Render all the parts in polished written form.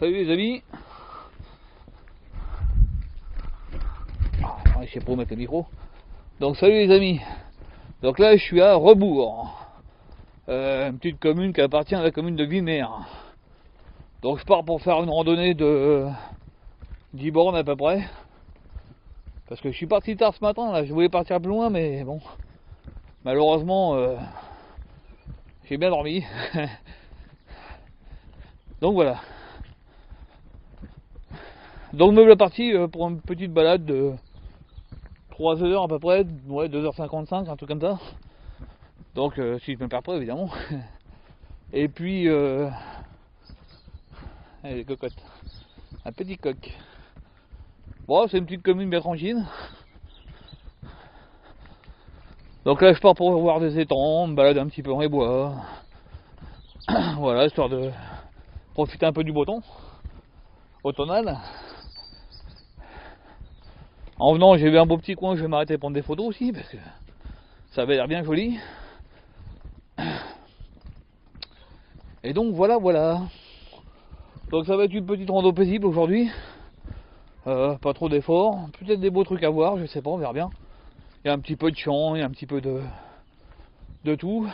salut les amis. Je sais pas où mettre le micro. Donc salut les amis. Donc là je suis à Rebours, une petite commune qui appartient à la commune de Vimers. Donc je pars pour faire une randonnée de 10 bornes à peu près. Parce que je suis parti tard ce matin, là je voulais partir plus loin mais bon. Malheureusement j'ai bien dormi. Donc voilà. Donc me voilà parti pour une petite balade de 3 heures à peu près, ouais 2h55, un truc comme ça. Donc si je me perds pas évidemment. Et puis allez, les cocottes. Un petit coq. Bon, c'est une petite commune bien tranquille. Donc là je pars pour voir des étangs, me balader un petit peu dans les bois. Voilà, histoire de profiter un peu du beau temps automnal. En venant, j'ai vu un beau petit coin, je vais m'arrêter prendre des photos aussi parce que ça avait l'air bien joli. Et donc voilà. Donc ça va être une petite rando paisible aujourd'hui. Pas trop d'efforts, peut-être des beaux trucs à voir, je sais pas, on verra bien. Il y a un petit peu de champ, il y a un petit peu de tout.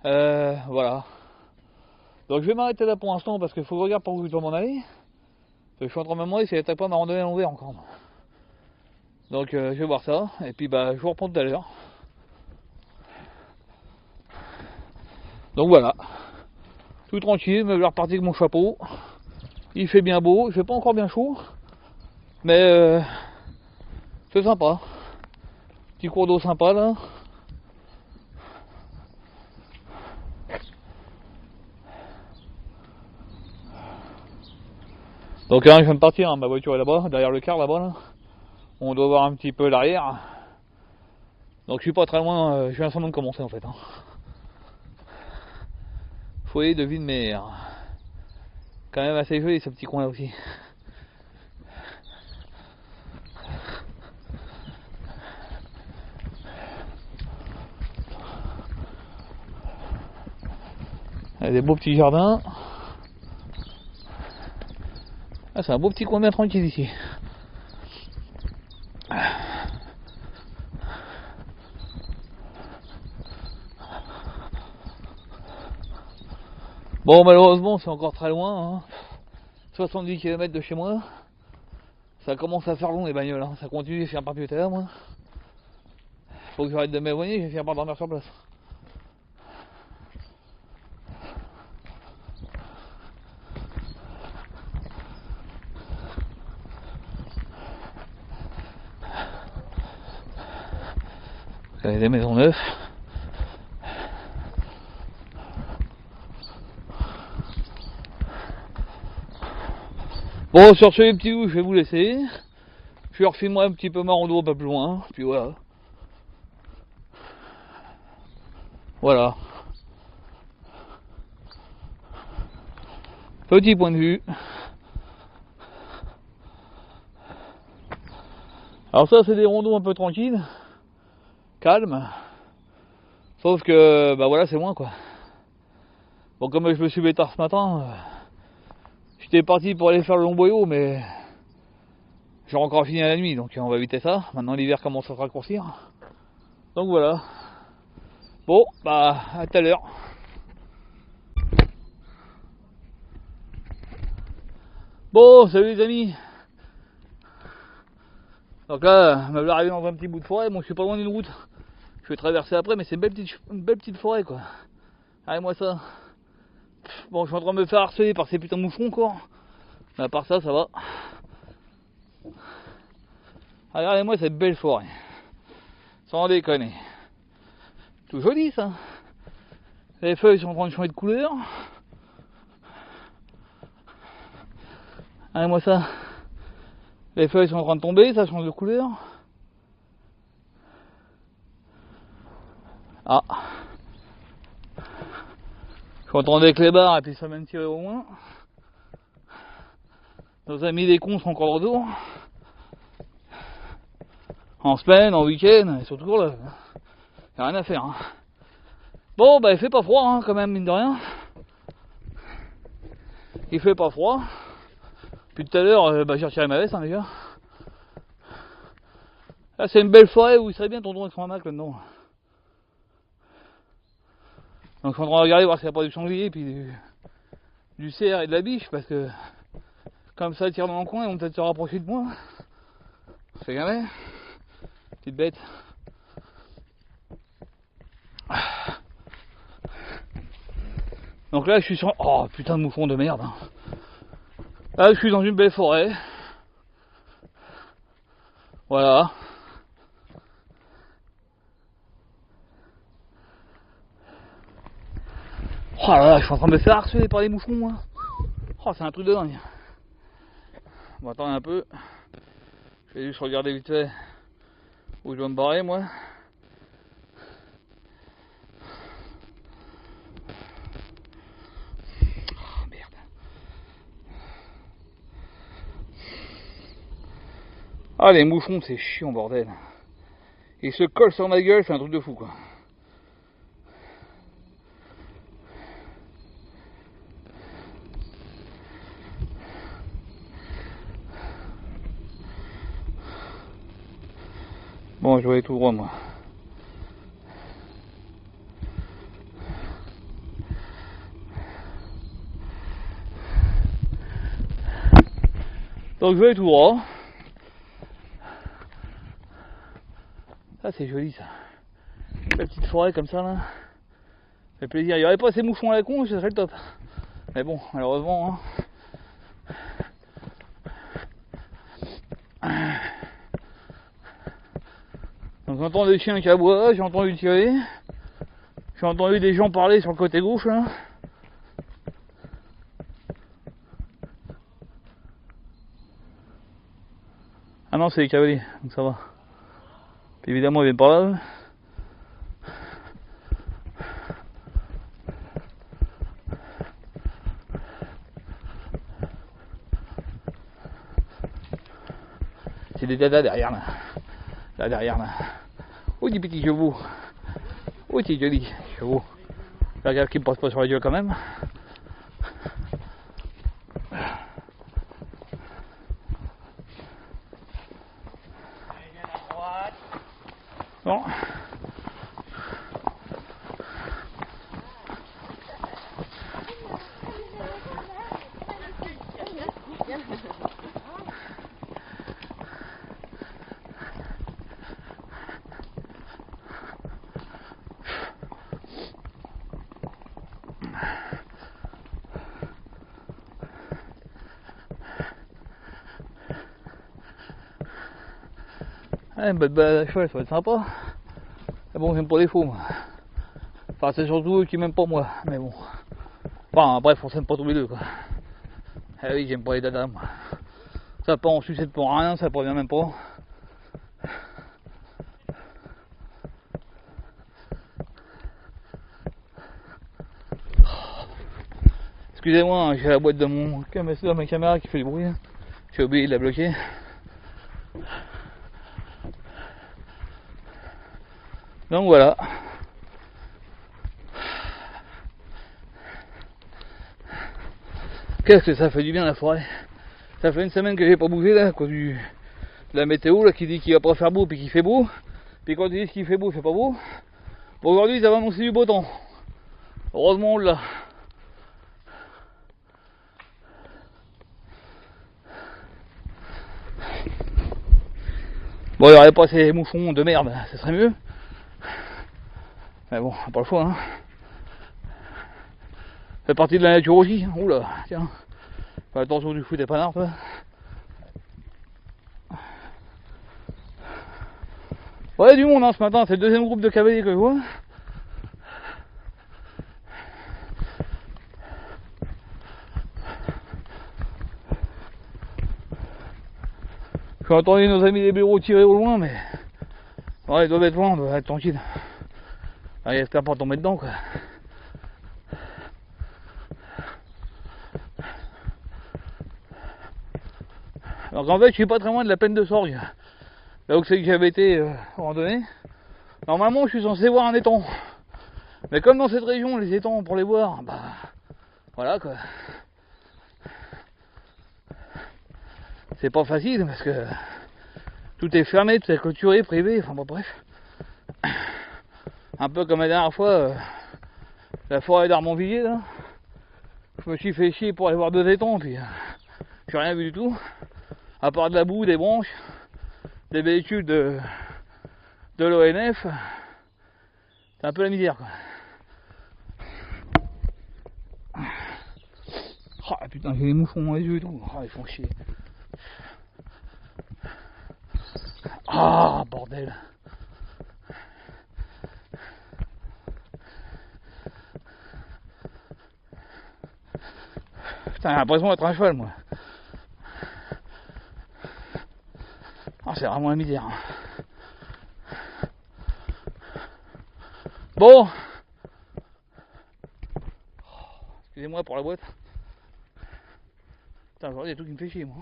Voilà. Donc je vais m'arrêter là pour l'instant parce qu'il faut que je regarde par où je dois m'en aller. Je suis en train de me demander si elle n'attaque pas ma randonnée à l'envers encore. Donc je vais voir ça, et puis bah je vous reprends tout à l'heure. Donc voilà. Tout tranquille, me vais repartir avec mon chapeau. Il fait bien beau, il fait pas encore bien chaud. Mais c'est sympa. Petit cours d'eau sympa là. Donc hein, je viens de partir, hein, ma voiture est là-bas, derrière le car là-bas là. On doit voir un petit peu l'arrière. Donc je suis pas très loin, je viens seulement de commencer en fait. Hein. Foyer de Vimers. Quand même assez joli ce petit coin là aussi. Il y a des beaux petits jardins. Ah, c'est un beau petit coin bien tranquille ici. Bon, malheureusement c'est encore très loin, hein. 70 km de chez moi. Ça commence à faire long les bagnoles, hein. Ça continue, je suis un peu plus tard moi. Faut que j'arrête de m'éloigner, je vais finir par dormir sur place. Il y a des maisons neuves. Bon, sur ce les petits loups, je vais vous laisser. Je refilmerai un petit peu ma rando un peu plus loin, puis voilà. Voilà. Petit point de vue. Alors ça c'est des rondos un peu tranquilles, calmes. Sauf que bah voilà c'est moins quoi. Bon comme je me suis levé tard ce matin, j'étais parti pour aller faire le long boyau mais j'aurais encore fini à la nuit donc on va éviter ça. Maintenant l'hiver commence à se raccourcir. Donc voilà. Bon bah à tout à l'heure. Bon salut les amis. Donc là, me voilà arrivé dans un petit bout de forêt, bon je suis pas loin d'une route. Je vais traverser après mais c'est une belle petite forêt quoi. Regardez-moi ça. Bon je suis en train de me faire harceler par ces putains de moucherons encore. Mais à part ça, ça va. Regardez-moi cette belle forêt. Sans déconner. Tout joli ça. Les feuilles sont en train de changer de couleur. Regardez-moi ça. Les feuilles sont en train de tomber, ça change de couleur. Ah. Je m'entendais avec les barres et puis ça m'a même tiré au loin. Nos amis des cons sont encore de retour. En semaine, en week-end, ils sont toujours là. Y'a rien à faire. Hein. Bon, bah il fait pas froid hein, quand même, mine de rien. Il fait pas froid. Puis tout à l'heure, j'ai retiré ma veste, hein, déjà. Là, c'est une belle forêt où il serait bien tonton avec son hamac là-dedans. Donc, je suis en train de regarder voir s'il n'y a pas du sanglier, puis du cerf et de la biche, parce que comme ça, ils tirent dans le coin, ils vont peut-être se rapprocher de moi. On sait jamais. Petite bête. Donc là, je suis sur... Oh, putain de mouflon de merde. Hein. Là, je suis dans une belle forêt. Voilà. Oh là là, je suis en train de me faire harceler par les mouflons, moi. Oh, c'est un truc de dingue. Bon, attendez un peu. Je vais juste regarder vite fait où je dois me barrer, moi. Oh, merde. Ah, les mouflons, c'est chiant, bordel. Ils se collent sur ma gueule, c'est un truc de fou, quoi. Bon, je vais aller tout droit, moi. Donc je vais aller tout droit. Ça c'est joli ça. La petite forêt comme ça là. Ça fait plaisir. Il n'y aurait pas ces mouflons à la con, ce serait le top. Mais bon, malheureusement. Hein. Donc j'entends des chiens qui aboient, j'ai entendu tirer. J'ai entendu des gens parler sur le côté gauche là. Ah non, c'est les cavaliers, donc ça va. Puis évidemment ils viennent par là. C'est des dadas derrière là. Là derrière là. Oh des petits chevaux. Oh c'est joli chevaux. Regarde qu'ils me passent pas sur la gueule quand même. Bon. Ouais, bah, cheval, ça va être sympa. Mais bon, j'aime pas les faux, moi. Enfin, c'est surtout eux qui m'aiment pas moi, mais bon. Enfin, bref, on s'aime pas tous les deux, quoi. Eh oui, j'aime pas les dadas, moi. Ça pas en sucette pour rien, ça provient même pas. Excusez-moi, hein, j'ai la boîte de ma caméra qui fait du bruit. J'ai oublié de la bloquer. Donc voilà. Qu'est-ce que ça fait du bien la forêt. Ça fait une semaine que j'ai pas bougé là à cause de la météo là qui dit qu'il va pas faire beau puis qu'il fait beau. Puis quand ils disent qu'il fait beau, il fait pas beau. Bon, aujourd'hui ça va annoncer du beau temps. Heureusement on l'a. Bon, il n'y aurait pas ces mouflons de merde, ça serait mieux. Mais bon, pas le choix, hein. Ça fait partie de la nature aussi. Oula, tiens. Fais attention du fou des panards, toi. Ouais, du monde, hein, ce matin. C'est le deuxième groupe de cavaliers que je vois. J'ai entendu nos amis des bureaux tirer au loin, mais... Ouais, ils doivent être loin, on doit être tranquille. Allez, j'espère pas tomber dedans, quoi. Alors en fait, je suis pas très loin de la Plaine de Sorgue. Là où c'est que j'avais été randonnée. Normalement, je suis censé voir un étang. Mais comme dans cette région, les étangs, pour les voir, bah... Voilà, quoi. c'est pas facile parce que tout est fermé, tout est clôturé, privé, enfin bon bref. Un peu comme la dernière fois, la forêt d'Armonvilliers là. Je me suis fait chier pour aller voir 2 étangs, puis j'ai rien vu du tout. À part de la boue, des branches, des véhicules de l'ONF. C'est un peu la misère quoi. Oh putain, j'ai les mouchons dans les yeux et tout. Oh, ils font chier. Ah bordel. Putain, j'ai l'impression d'être un cheval moi. Ah, c'est vraiment la misère. Bon. Excusez-moi pour la boîte. Putain, aujourd'hui, il y a tout qui me fait chier, moi.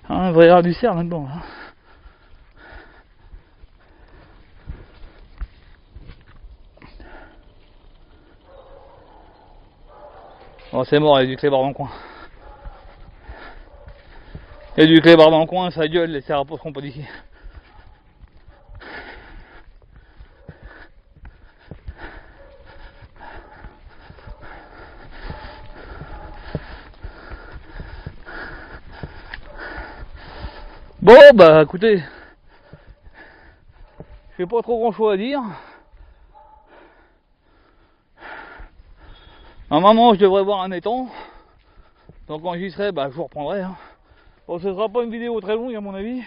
Un vrai rare du cerf là-dedans. Hein. Oh, c'est mort, il y a du clébard dans le coin. Il y a du clébard dans le coin, ça gueule, les cerfs reposeront pas d'ici. Bon, bah écoutez, j'ai pas trop grand chose à dire. Normalement, je devrais voir un étang. Donc quand j'y serai, bah je vous reprendrai. Hein. Bon, ce sera pas une vidéo très longue à mon avis.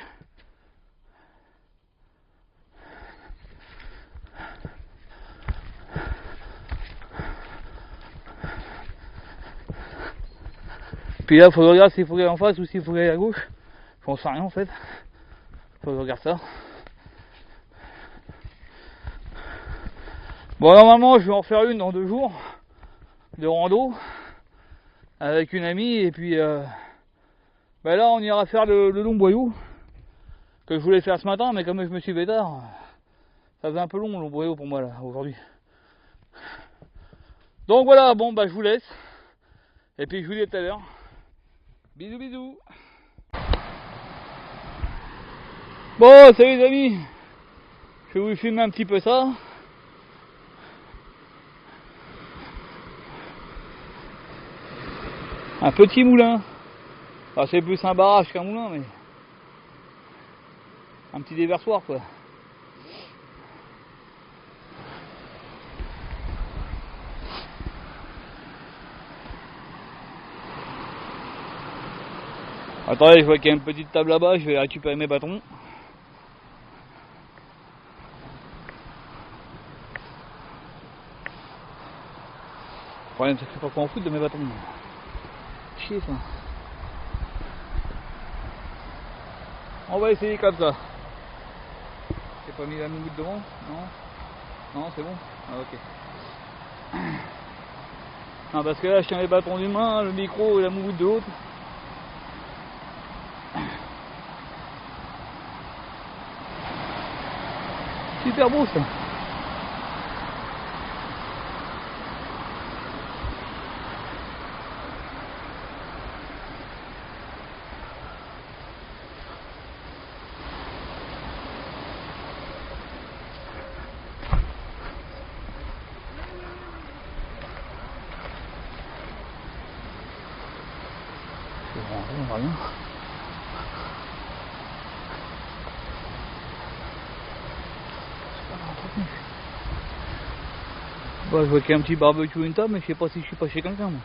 Puis là, faut que je regarde s'il faut aller en face ou s'il faut aller à gauche. J'en sais rien en fait. Faut que je regarde ça. Bon, normalement, je vais en faire une dans 2 jours de rando avec une amie et puis bah là, on ira faire le long boyau que je voulais faire ce matin, mais comme je me suis levé tard, ça faisait un peu long le long boyau pour moi là aujourd'hui. Donc voilà, bon bah je vous laisse et puis je vous dis à tout à l'heure. Bisous bisous. Bon, salut les amis, je vais vous filmer un petit peu ça. Un petit moulin. Enfin, c'est plus un barrage qu'un moulin, mais un petit déversoir quoi. Attendez, je vois qu'il y a une petite table là-bas, je vais récupérer mes bâtons. Le problème c'est que je sais pas quoi en foutre de mes bâtons. Chier ça. On va essayer comme ça. J'ai pas mis la moumoute devant? Non? Non, c'est bon? Ah ok. Non, parce que là je tiens les bâtons d'une main, le micro et la moumoute de l'autre. Super beau ça. On va rien. Bah, je vois qu'il y a un petit barbecue, une table, mais je sais pas si je suis pas chez quelqu'un. Moi.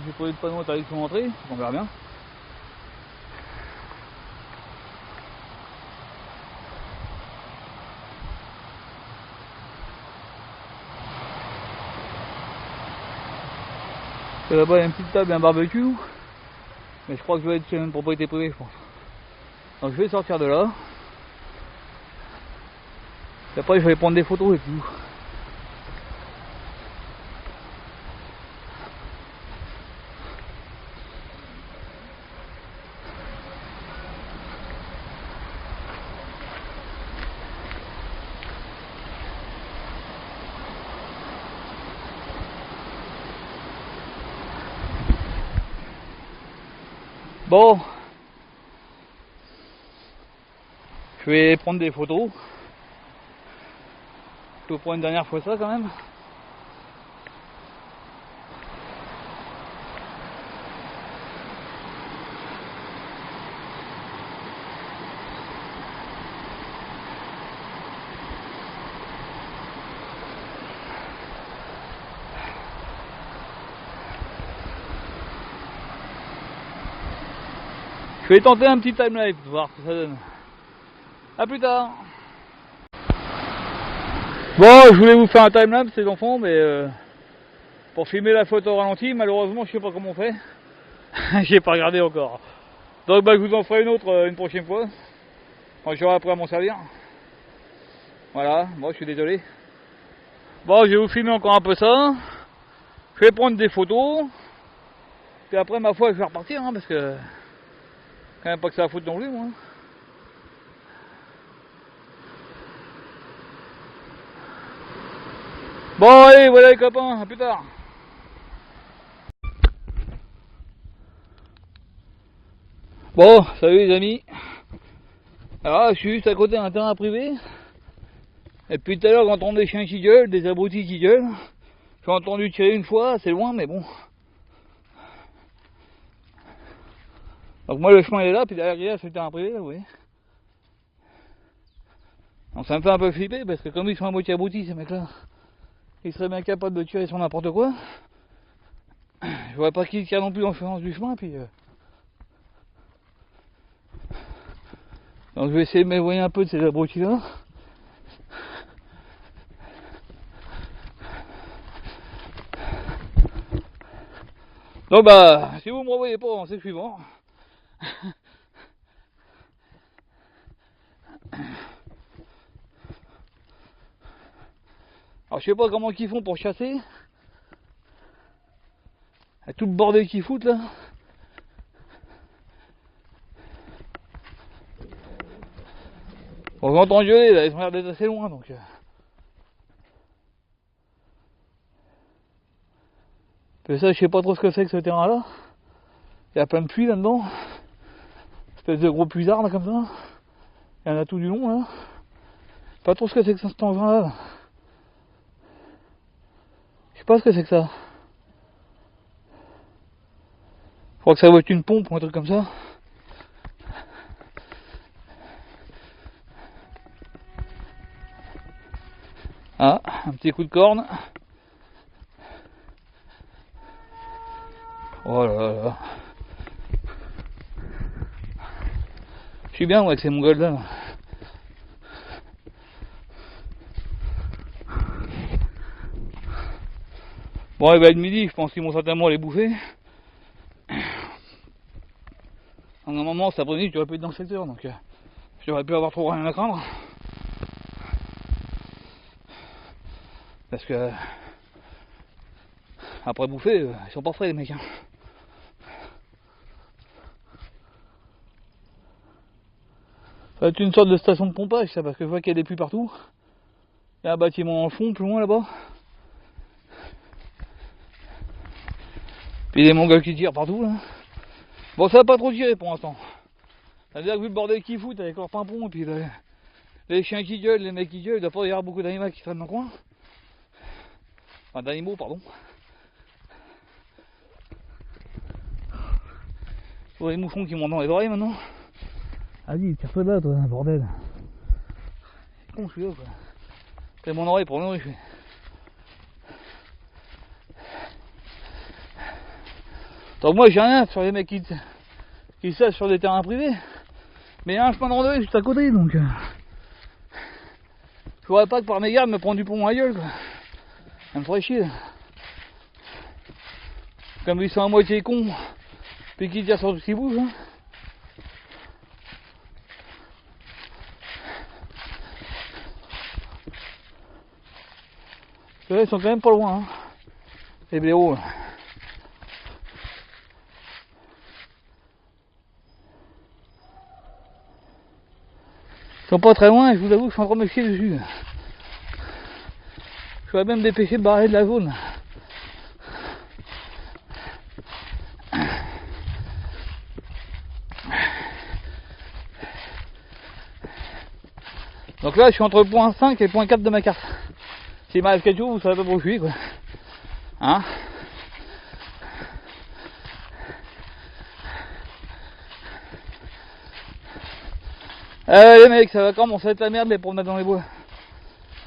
J'ai pas eu de panneau d'interdiction d'entrée, on verra bien. Là-bas il y a une petite table et un barbecue, mais je crois que je vais être chez une propriété privée, je pense. Donc je vais sortir de là. Et après je vais prendre des photos et tout. Bon, je vais prendre des photos. Je peux prendre une dernière fois ça quand même. Je vais tenter un petit timelapse, voir ce que ça donne. A plus tard. Bon, je voulais vous faire un timelapse les enfants, mais pour filmer la photo au ralenti, malheureusement je sais pas comment on fait. J'ai pas regardé encore. Donc bah, je vous en ferai une autre une prochaine fois, quand j'aurai appris à m'en servir. Voilà, moi je suis désolé. Bon, je vais vous filmer encore un peu ça. Je vais prendre des photos. Puis après ma foi je vais repartir, hein, parce que quand même pas que ça à foutre non plus moi. Bon allez, voilà les copains, à plus tard. Bon, salut les amis. Alors là, je suis juste à côté d'un terrain privé. Et puis tout à l'heure j'entends des chiens qui gueulent, des abrutis qui gueulent. J'ai entendu tirer une fois, c'est loin mais bon. Donc moi le chemin il est là, puis derrière c'est le terrain privé là, vous voyez. Donc ça me fait un peu flipper parce que comme ils sont à moitié abrutis ces mecs là, ils seraient bien capables de tirer sur n'importe quoi. Je vois pas qui tire non plus en l'influence du chemin, puis donc je vais essayer de m'éloigner un peu de ces abrutis là. Donc bah, si vous me revoyez pas, c'est que je suis mort. Alors je sais pas comment ils font pour chasser. Avec tout le bordel qu'ils foutent là. On entend gueuler là, ils ont l'air d'être assez loin donc. Puis ça je sais pas trop ce que c'est que ce terrain là. Il y a plein de puits là-dedans. Espèce de gros puisard là comme ça. Il y en a tout du long là. Pas trop ce que c'est que ça, cet engin là. Je sais pas ce que c'est que ça. Je crois que ça doit être une pompe ou un truc comme ça. Ah, un petit coup de corne. Oh là là. Je suis bien moi avec ces mongols là. Bon, il va être midi, je pense qu'ils vont certainement les bouffer. En un moment, cet après-midi, tu aurais pu être dans le secteur, donc j'aurais pu avoir trop rien à craindre. Parce que après bouffer, ils sont pas frais les mecs. Hein. Ça va être une sorte de station de pompage ça, parce que je vois qu'il y a des puits partout. Il y a un bâtiment en fond, plus loin là-bas. Puis des mongols qui tirent partout là. Bon ça va pas trop tirer pour l'instant. C'est-à-dire que vu le bordel qu'ils foutent avec leurs pimpons et puis les chiens qui gueulent, les mecs qui gueulent, il doit pas y avoir beaucoup d'animaux qui traînent dans le coin. Enfin d'animaux pardon. Pour les mouchons qui montent dans les oreilles maintenant. Vas-y, tire-toi de là toi, bordel. C'est con celui-là quoi. C'est mon oreille pour le nourrir. Donc moi j'ai rien sur les mecs qui savent sur des terrains privés. Mais il y a un chemin de randonnée juste à côté donc. Je voudrais pas que par mes gardes me prendre du pont à la gueule quoi. Ça me ferait chier. Comme ils sont à moitié cons, puis qu'ils tirent sur tout ce qui bouge. Hein. Ils sont quand même pas loin, hein. Les blaireaux. Ils sont pas très loin et je vous avoue que je suis en train de me chier dessus. Je vais même me dépêcher de barrer de la zone. Donc là je suis entre point 5 et point 4 de ma carte. S'il m'arrive quelque chose, vous savez pas où je suis quoi. Hein? Les mecs, ça va commencer à être la merde les promenades dans les bois.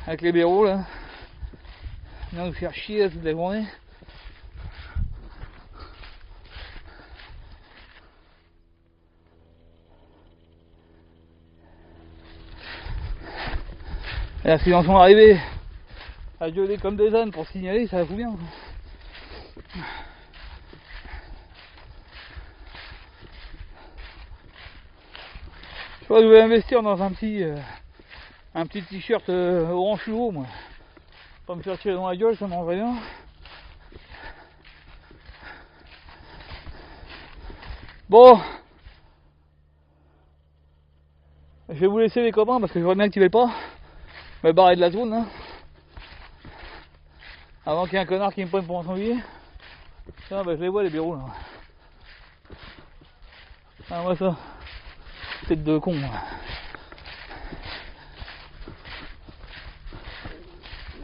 Avec les blaireaux là. Viens nous faire chier là, toute la journée. Et là, s'ils en sont arrivés à gueuler comme des ânes pour signaler, ça va vous bien. Je crois que je vais investir dans un petit t-shirt orange fluo, moi. Pas me faire tirer dans la gueule, ça m'en va bien. Bon, je vais vous laisser les copains parce que je vois bien que tu veux pas me barrer de la zone hein. Avant qu'il y ait un connard qui me prenne pour un sanglier. Tiens, bah je les vois les bureaux là. Ah moi ça, tête de con.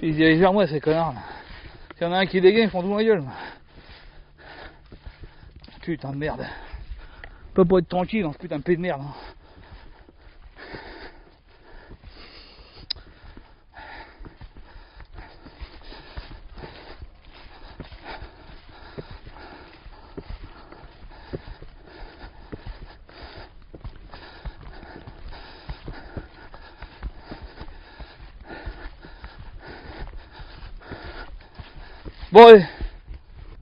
Ils se dirigent vers moi ces connards là. S'il y en a un qui dégaine, ils font tout ma gueule. Putain de merde. Je peux pas être tranquille dans ce putain de pays de merde. Hein. Bon allez,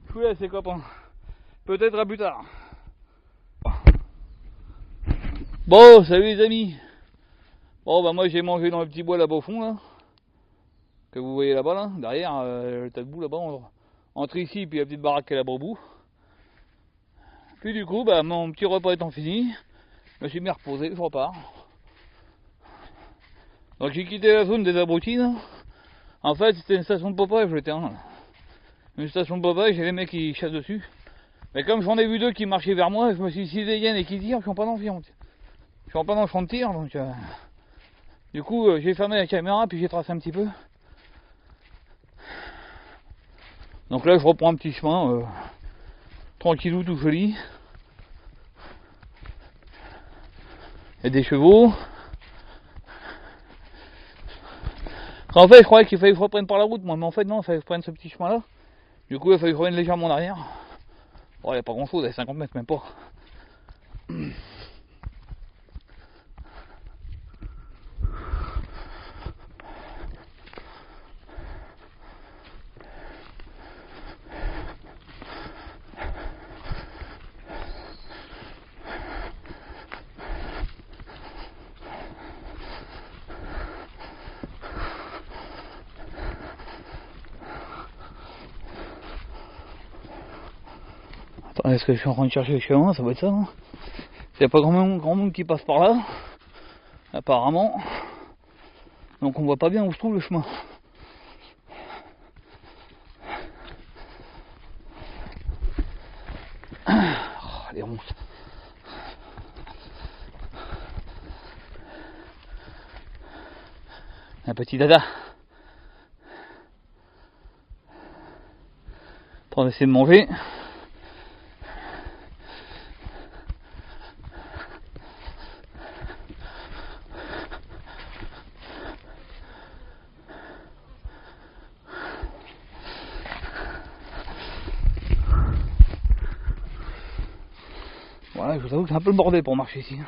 je vous laisse les copains. Peut-être à plus tard. Bon, salut les amis. Bon bah moi j'ai mangé dans le petit bois là-bas au fond là. Que vous voyez là-bas là, derrière le tas de boue là-bas. Entre ici et puis la petite baraque qui est là-bas au bout. Puis du coup bah mon petit repas étant fini, je me suis mis à reposer, je repars. Donc j'ai quitté la zone des abrutis là. En fait c'était une station de Popeye, je l'étais un là. Une station de Popeye, j'ai les mecs qui chassent dessus. Mais comme j'en ai vu deux qui marchaient vers moi, je me suis dit s'ils dégainent et qui tirent, je suis en pas dans le champ. Je suis en pas dans le champ de tir, donc du coup j'ai fermé la caméra puis j'ai tracé un petit peu. Donc là je reprends un petit chemin tranquillou tout joli. Il y a des chevaux. En fait je croyais qu'il fallait que je reprenne par la route moi, mais en fait non, il fallait que je prenne ce petit chemin là. Du coup il fallait que je revienne légèrement en arrière. Bon il n'y a pas grand chose, il y a 50 mètres même pas. Est-ce que je suis en train de chercher le chemin? Ça va être ça. Hein. Il n'y a pas grand monde qui passe par là, apparemment. Donc on voit pas bien où se trouve le chemin. Oh, les ronces. Un petit dada. Pour essayer de manger. Voilà, je vous avoue que c'est un peu le bordel pour marcher ici.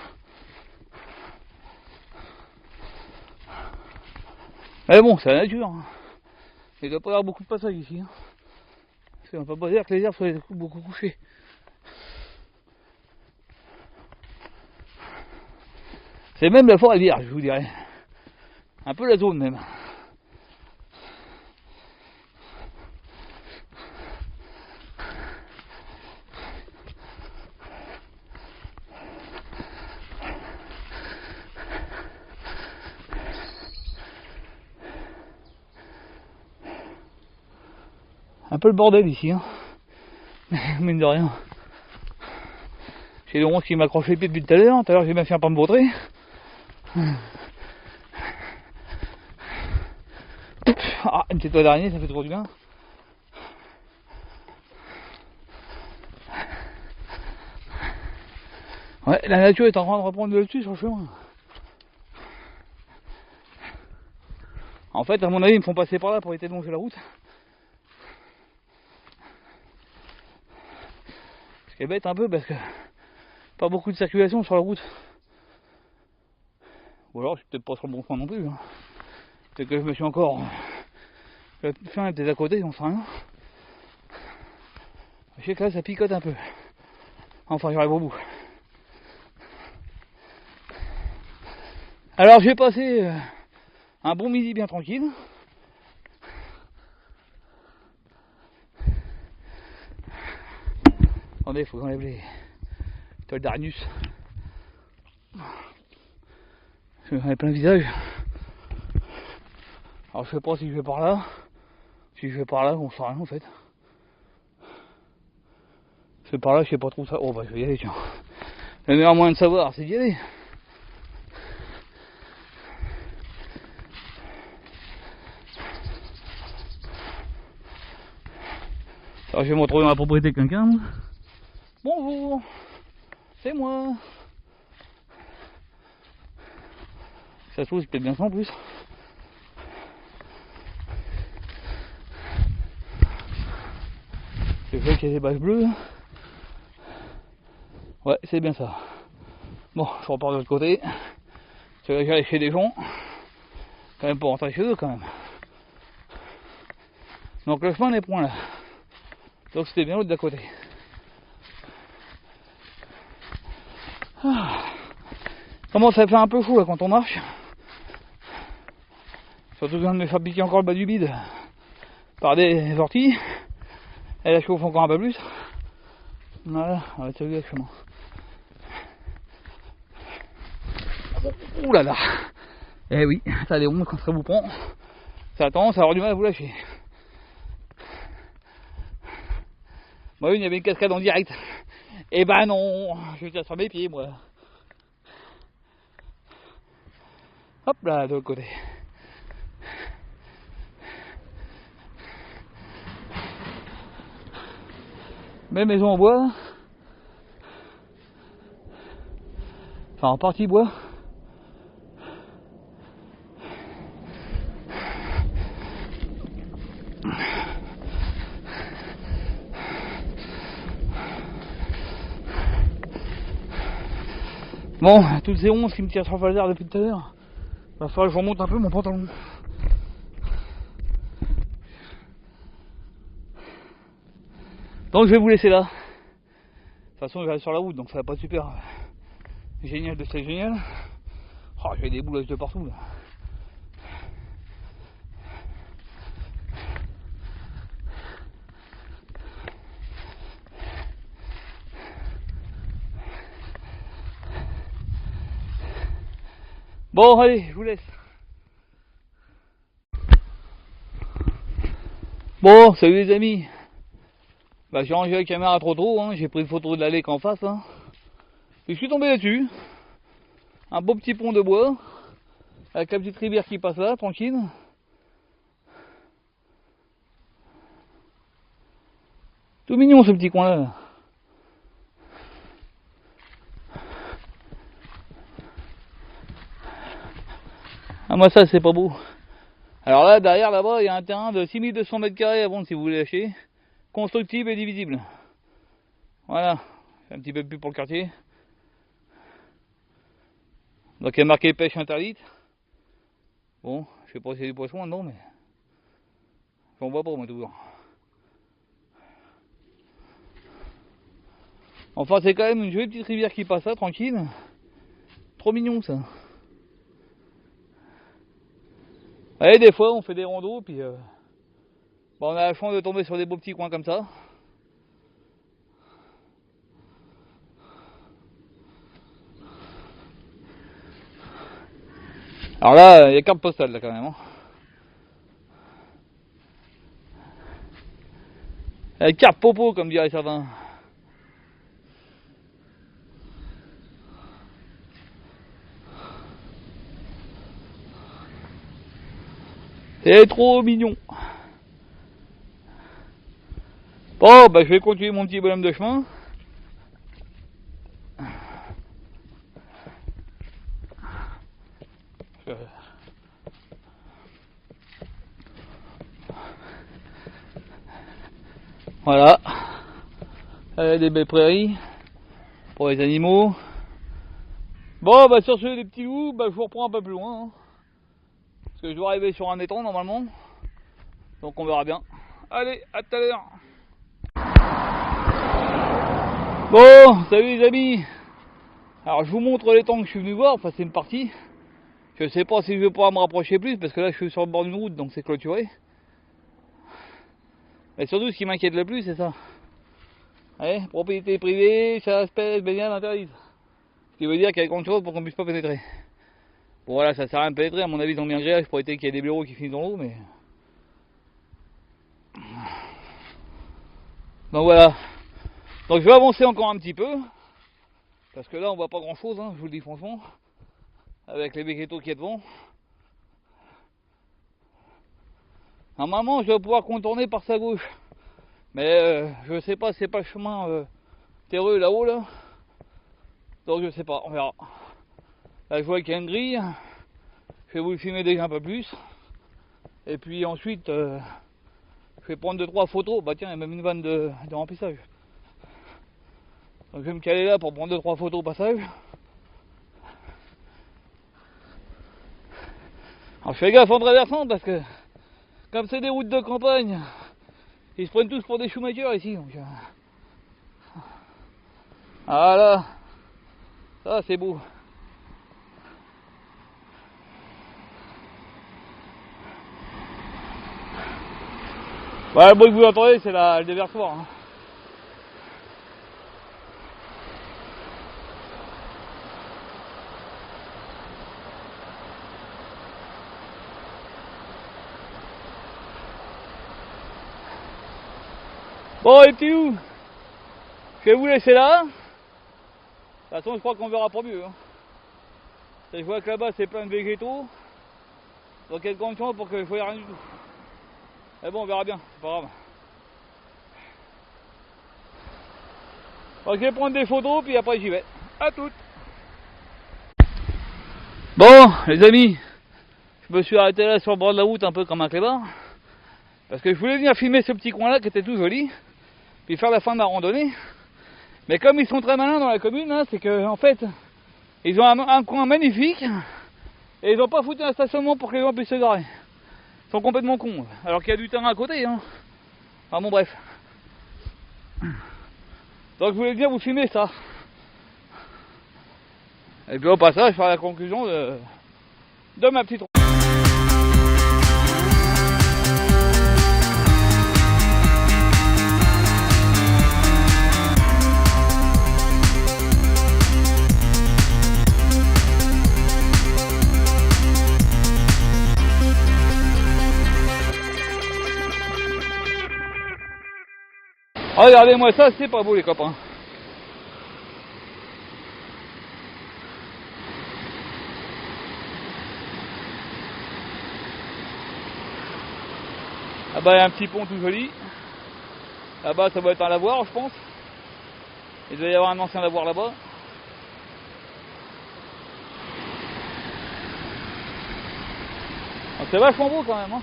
Mais bon, c'est la nature. Hein. Il doit pas y avoir beaucoup de passages ici. Hein. Parce qu'on peut pas dire que les herbes soient beaucoup couchées. C'est même la forêt vierge, je vous dirais. Un peu la zone même. Un peu le bordel ici, hein. Mine de rien. J'ai le ronce qui m'accroche les pieds depuis tout à l'heure j'ai bien fait pas me vautrer. Ah, une petite toile d'araignée, ça fait trop du bien. Ouais, la nature est en train de reprendre le dessus sur le chemin. En fait, à mon avis, ils me font passer par là pour éviter de longer la route. Ce qui est bête un peu parce que pas beaucoup de circulation sur la route. Ou alors je suis peut-être pas sur le bon point non plus. Hein. Peut-être que je me suis encore. Le fin est peut-être à côté, on sait rien. Je sais que là ça picote un peu. Enfin j'arrive au bout. Alors j'ai passé un bon midi bien tranquille. Attendez, il faut que j'enlève les toiles d'Arnus. J'en ai plein le visage. Alors je sais pas si je vais par là. Si je vais par là, on sait rien en fait. Je vais par là, je sais pas trop ça. Oh bah je vais y aller tiens. Le meilleur moyen de savoir, c'est d'y aller. Alors je vais me retrouver dans la propriété de quelqu'un. Moi. Bonjour, c'est moi. Ça se trouve, c'est peut-être bien ça en plus. Je vois qu'il y a des bâches bleues. Ouais, c'est bien ça. Bon, je repars de l'autre côté. Je vais aller chez des gens. Quand même pour rentrer chez eux quand même. Donc le chemin n'est point là. Donc c'était bien l'autre d'à côté. Ah. Comment ça fait un peu chaud là quand on marche. Surtout que je viens de me faire piquer encore le bas du bide par des orties. Et là je chauffe encore un peu plus. Voilà, on va tirer le chemin. Ouh là là. Eh oui, ça a des ondes quand ça vous prend. Ça a tendance à avoir du mal à vous lâcher. Moi, il y avait une cascade en direct. Eh ben non, je tire sur mes pieds, moi. Hop là, de l'autre côté. Belle maison en bois. Enfin, en partie bois. Bon, toutes ces onces qui me tirent sur le valère depuis tout à l'heure. Va falloir que je remonte un peu mon pantalon. Donc je vais vous laisser là. De toute façon, je vais aller sur la route, donc ça va pas être super génial de c'est génial. Oh, j'ai des boulosses de partout là. Bon, allez, je vous laisse. Bon, salut les amis. Bah, j'ai rangé la caméra trop tôt, hein. J'ai pris une photo de la lake en face. Hein. Et je suis tombé là-dessus. Un beau petit pont de bois. Avec la petite rivière qui passe là, tranquille. Tout mignon ce petit coin là. Ah moi ça c'est pas beau. Alors là derrière là-bas il y a un terrain de 6200 mètres carrés à vendre si vous voulez lâcher. Constructible et divisible. Voilà. Un petit peu plus pour le quartier. Donc il y a marqué pêche interdite. Bon, je sais pas si y a du poisson là-dedans mais. J'en vois pas moi toujours. Enfin c'est quand même une jolie petite rivière qui passe là, tranquille. Trop mignon ça. Et des fois on fait des randos puis on a la chance de tomber sur des beaux petits coins comme ça. Alors là il y a carte postale là quand même. Hein. Carte popo comme dirait certains. C'est trop mignon. Bon, bah je vais continuer mon petit bonhomme de chemin. Voilà. Des belles prairies pour les animaux. Bon, bah sur ce, les petits loups, bah je vous reprends un peu plus loin. Hein. Parce que je dois arriver sur un étang normalement. Donc on verra bien. Allez, à tout à l'heure. Bon, salut les amis. Alors je vous montre l'étang que je suis venu voir, enfin c'est une partie. Je sais pas si je vais pouvoir me rapprocher plus parce que là je suis sur le bord d'une route donc c'est clôturé. Mais surtout ce qui m'inquiète le plus c'est ça. Ouais, propriété privée, chasse, pêche, baignade interdite. Ce qui veut dire qu'il y a grande chose pour qu'on puisse pas pénétrer. Bon voilà, ça sert à rien de pénétrer, à mon avis ils ont mis un grillage pour éviter qu'il y ait des blaireaux qui finissent dans l'eau, mais... Donc voilà. Donc je vais avancer encore un petit peu. Parce que là on voit pas grand chose, hein, je vous le dis franchement. Avec les végétaux qui est devant. Normalement je vais pouvoir contourner par sa gauche. Mais je sais pas, c'est pas le chemin terreux là-haut là. Donc je sais pas, on verra. Là je vois qu'il y a une grille. Je vais vous le filmer déjà un peu plus. Et puis ensuite je vais prendre 2-3 photos. Bah tiens, il y a même une vanne de remplissage. Donc je vais me caler là pour prendre 2-3 photos au passage. Alors je fais gaffe en traversant parce que comme c'est des routes de campagne, ils se prennent tous pour des Schumacher ici. Donc, voilà, ça c'est beau. Bah, le bruit que vous entendez c'est le déversoir. Hein. Bon les petits loups, je vais vous laisser là. De toute façon je crois qu'on verra pas mieux. Hein. Je vois que là-bas c'est plein de végétaux. Donc il y a de grandes chances pour que je ne voie rien du tout. Mais bon on verra bien, c'est pas grave. Donc je vais prendre des photos puis après j'y vais. À toutes. Bon les amis, je me suis arrêté là sur le bord de la route un peu comme un clébard. Parce que je voulais venir filmer ce petit coin là qui était tout joli. Puis faire la fin de ma randonnée. Mais comme ils sont très malins dans la commune, hein, c'est que en fait, ils ont un coin magnifique et ils n'ont pas foutu un stationnement pour que les gens puissent se garer. Ils sont complètement cons, alors qu'il y a du terrain à côté. Hein. Enfin bon bref. Donc je voulais bien vous filmer ça. Et puis au passage, faire la conclusion de ma petite... Regardez-moi ça, c'est pas beau les copains. Là-bas il y a un petit pont tout joli. Là-bas ça doit être un lavoir je pense. Il doit y avoir un ancien lavoir là-bas. C'est vachement beau quand même. Hein.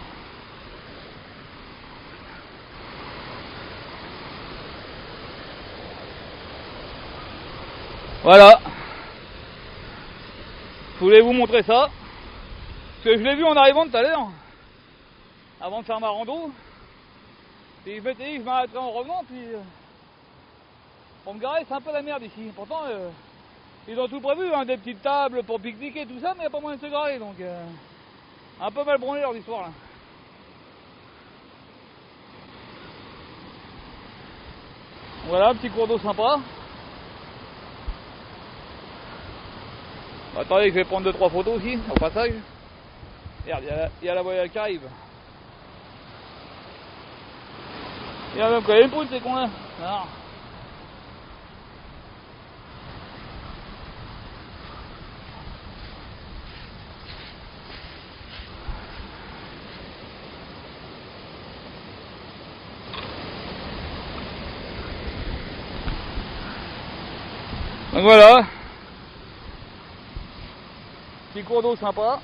Voilà. Je voulais vous montrer ça. Parce que je l'ai vu en arrivant tout à l'heure. Avant de faire ma rando. Et je m'étais dit que je m'arrêterais en revenant. Puis pour me garer, c'est un peu la merde ici. Pourtant, ils ont tout prévu. Hein, des petites tables pour pique-niquer, tout ça. Mais il n'y a pas moyen de se garer. Donc, un peu mal branlé leur histoire là. Voilà, un petit cours d'eau sympa. Attendez, je vais prendre 2-3 photos aussi, au passage. Regarde, il y a la voyage qui arrive. Il y a même quand même une poule, ces cons-là. Donc voilà, petit cours d'eau sympa.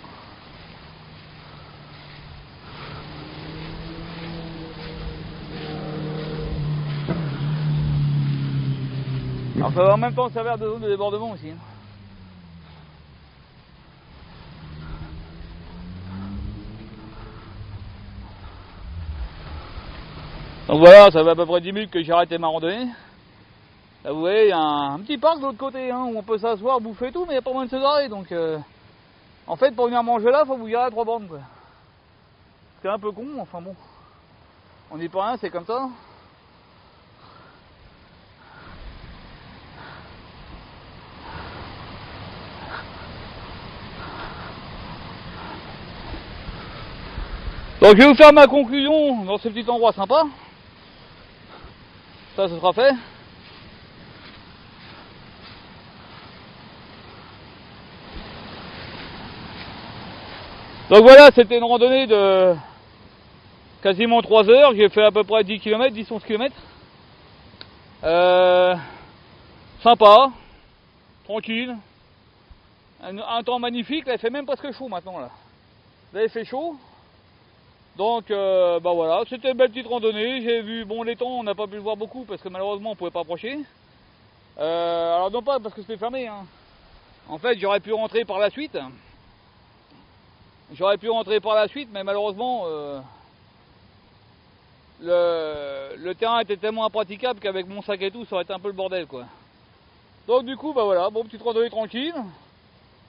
Alors ça va en même temps servir de zone de débordement aussi. Donc voilà, ça fait à peu près 10 minutes que j'ai arrêté ma randonnée. Là vous voyez, il y a un petit parc de l'autre côté, hein, où on peut s'asseoir, bouffer et tout, mais il n'y a pas moyen de se garer. Donc en fait, pour venir manger là, il faut vous garer à 3 bornes, quoi. C'est un peu con, enfin bon. On n'y peut rien, c'est comme ça. Donc je vais vous faire ma conclusion dans ce petit endroit sympa. Ça, ce sera fait. Donc voilà, c'était une randonnée de quasiment 3 heures. J'ai fait à peu près 10 km, 10-11 km. Sympa, tranquille. Un temps magnifique, là il fait même presque chaud maintenant là. Là il fait chaud. Donc bah voilà, c'était une belle petite randonnée. J'ai vu, bon les temps on n'a pas pu le voir beaucoup parce que malheureusement on pouvait pas approcher. Alors non pas parce que c'était fermé, hein. En fait j'aurais pu rentrer par la suite. Mais malheureusement le terrain était tellement impraticable qu'avec mon sac et tout ça aurait été un peu le bordel quoi. Donc du coup bah voilà, bon petite randonnée tranquille.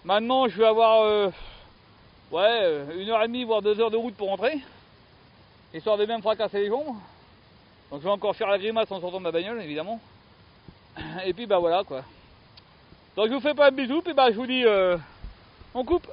Maintenant je vais avoir 1h30 voire 2 heures de route pour rentrer. Histoire de bien me fracasser les jambes. Donc je vais encore faire la grimace en sortant de ma bagnole évidemment. Et puis bah voilà quoi. Donc je vous fais pas de bisous, puis bah je vous dis on coupe.